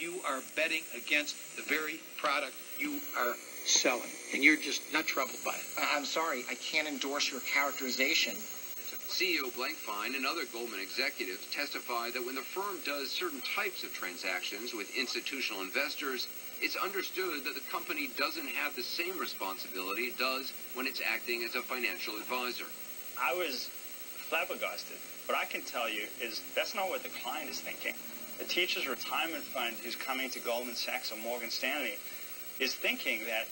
you are betting against the very product you are selling, and you're just not troubled by it. I'm sorry, I can't endorse your characterization. CEO Blankfein and other Goldman executives testify that when the firm does certain types of transactions with institutional investors, it's understood that the company doesn't have the same responsibility it does when it's acting as a financial advisor. I was flabbergasted. What I can tell you is that's not what the client is thinking. The teacher's retirement fund who's coming to Goldman Sachs or Morgan Stanley is thinking that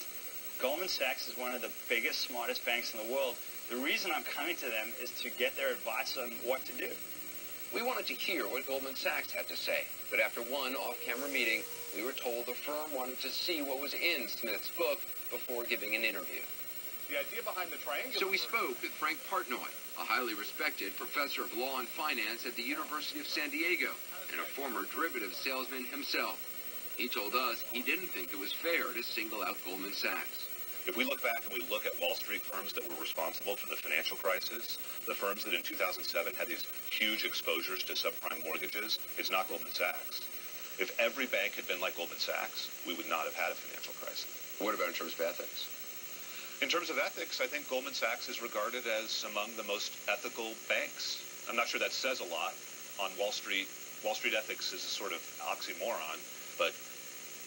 Goldman Sachs is one of the biggest, smartest banks in the world. The reason I'm coming to them is to get their advice on what to do. We wanted to hear what Goldman Sachs had to say, but after one off-camera meeting, we were told the firm wanted to see what was in Smith's book before giving an interview. The idea behind the triangular... So we spoke with Frank Partnoy, a highly respected professor of law and finance at the University of San Diego and a former derivative salesman himself. He told us he didn't think it was fair to single out Goldman Sachs. If we look back and we look at Wall Street firms that were responsible for the financial crisis, the firms that in 2007 had these huge exposures to subprime mortgages, it's not Goldman Sachs. If every bank had been like Goldman Sachs, we would not have had a financial crisis. What about in terms of ethics? In terms of ethics, I think Goldman Sachs is regarded as among the most ethical banks. I'm not sure that says a lot on Wall Street. Wall Street ethics is a sort of oxymoron, but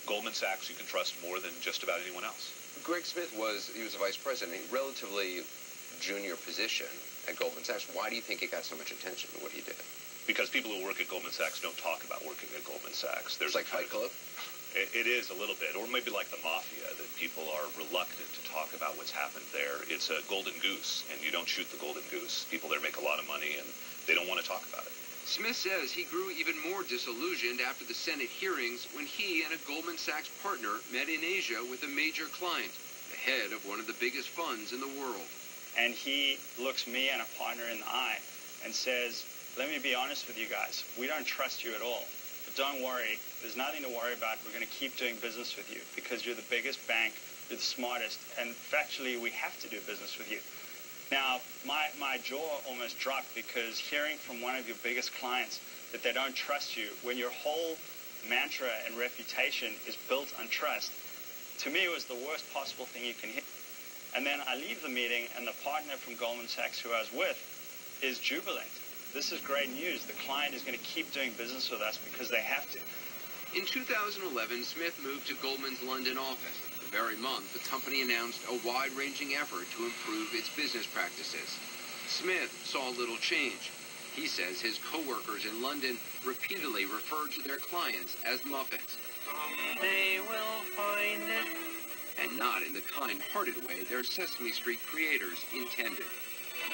Goldman Sachs you can trust more than just about anyone else. Greg Smith was a vice president, a relatively junior position at Goldman Sachs. Why do you think it got so much attention, what he did? Because people who work at Goldman Sachs don't talk about working at Goldman Sachs. There's like Fight Club? It is a little bit, or maybe like the mafia, that people are reluctant to talk about what's happened there. It's a golden goose, and you don't shoot the golden goose. People there make a lot of money, and they don't want to talk about it. Smith says he grew even more disillusioned after the Senate hearings when he and a Goldman Sachs partner met in Asia with a major client, the head of one of the biggest funds in the world. And he looks me and a partner in the eye and says, let me be honest with you guys, we don't trust you at all. But don't worry, there's nothing to worry about. We're going to keep doing business with you because you're the biggest bank, you're the smartest, and factually we have to do business with you. Now, my jaw almost dropped because hearing from one of your biggest clients that they don't trust you when your whole mantra and reputation is built on trust, to me it was the worst possible thing you can hear. And then I leave the meeting and the partner from Goldman Sachs who I was with is jubilant. This is great news. The client is going to keep doing business with us because they have to. In 2011, Smith moved to Goldman's London office. The very month, the company announced a wide-ranging effort to improve its business practices. Smith saw little change. He says his co-workers in London repeatedly referred to their clients as Muppets. They will find it. And not in the kind-hearted way their Sesame Street creators intended.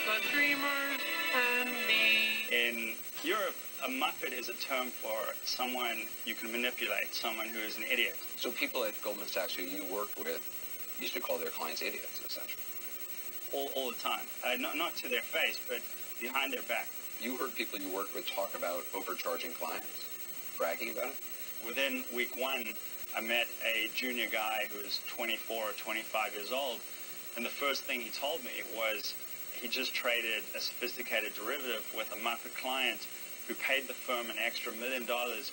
The dreamers and me. In Europe, a Muppet is a term for someone you can manipulate, someone who is an idiot. So people at Goldman Sachs who you worked with used to call their clients idiots, essentially. All the time. Not to their face, but behind their back. You heard people you worked with talk about overcharging clients, bragging about it? Within week one, I met a junior guy who was 24 or 25 years old, and the first thing he told me was he just traded a sophisticated derivative with a Muppet client who paid the firm an extra $1 million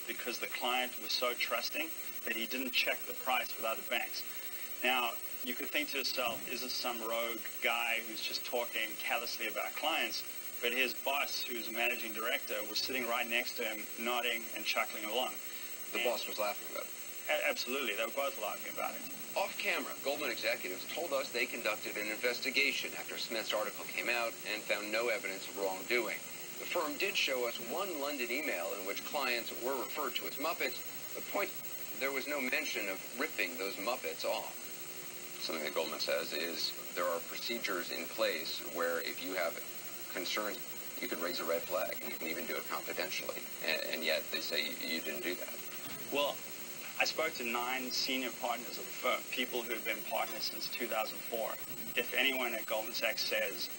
because the client was so trusting that he didn't check the price with other banks. Now, you could think to yourself, is this some rogue guy who's just talking callously about clients? But his boss, who's a managing director, was sitting right next to him, nodding and chuckling along. The boss was laughing about it. Absolutely, they were both laughing about it. Off camera, Goldman executives told us they conducted an investigation after Smith's article came out and found no evidence of wrongdoing. The firm did show us one London email in which clients were referred to as Muppets. The point, there was no mention of ripping those Muppets off. Something that Goldman says is there are procedures in place where if you have concerns, you could raise a red flag, and you can even do it confidentially. And yet they say you didn't do that. Well, I spoke to 9 senior partners of the firm, people who have been partners since 2004. If anyone at Goldman Sachs says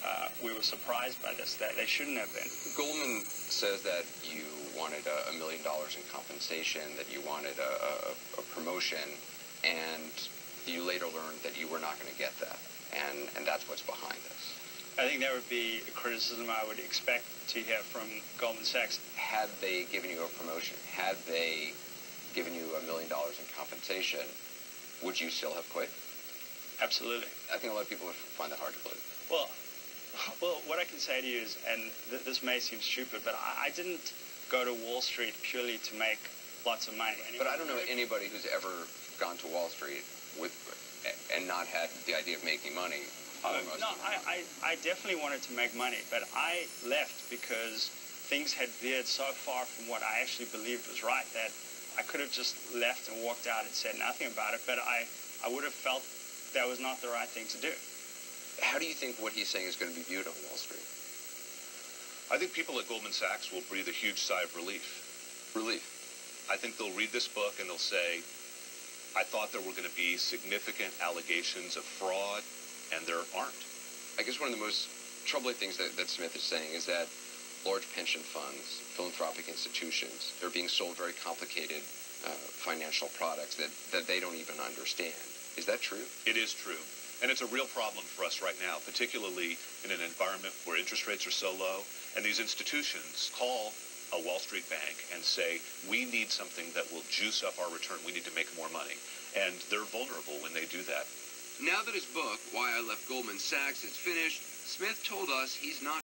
we were surprised by this, that they shouldn't have been. Goldman says that you wanted $1 million in compensation, that you wanted a promotion, and you later learned that you were not going to get that. And that's what's behind this. I think that would be a criticism I would expect to hear from Goldman Sachs. Had they given you a promotion, had they given you $1 million million in compensation, would you still have quit? Absolutely. I think a lot of people would find that hard to believe. Well, what I can say to you is, and this may seem stupid, but I didn't go to Wall Street purely to make lots of money. But I don't know anybody who's ever gone to Wall Street and not had the idea of making money. No, I definitely wanted to make money, but I left because things had veered so far from what I actually believed was right that I could have just left and walked out and said nothing about it, but I would have felt that was not the right thing to do. How do you think what he's saying is going to be viewed on Wall Street? I think people at Goldman Sachs will breathe a huge sigh of relief. Relief. I think they'll read this book and they'll say, I thought there were going to be significant allegations of fraud, and there aren't. I guess one of the most troubling things that Smith is saying is that large pension funds, philanthropic institutions, they're being sold very complicated financial products that they don't even understand. Is that true? It is true. And it's a real problem for us right now, particularly in an environment where interest rates are so low. And these institutions call a Wall Street bank and say, we need something that will juice up our return. We need to make more money. And they're vulnerable when they do that. Now that his book, Why I Left Goldman Sachs, is finished, Smith told us he's not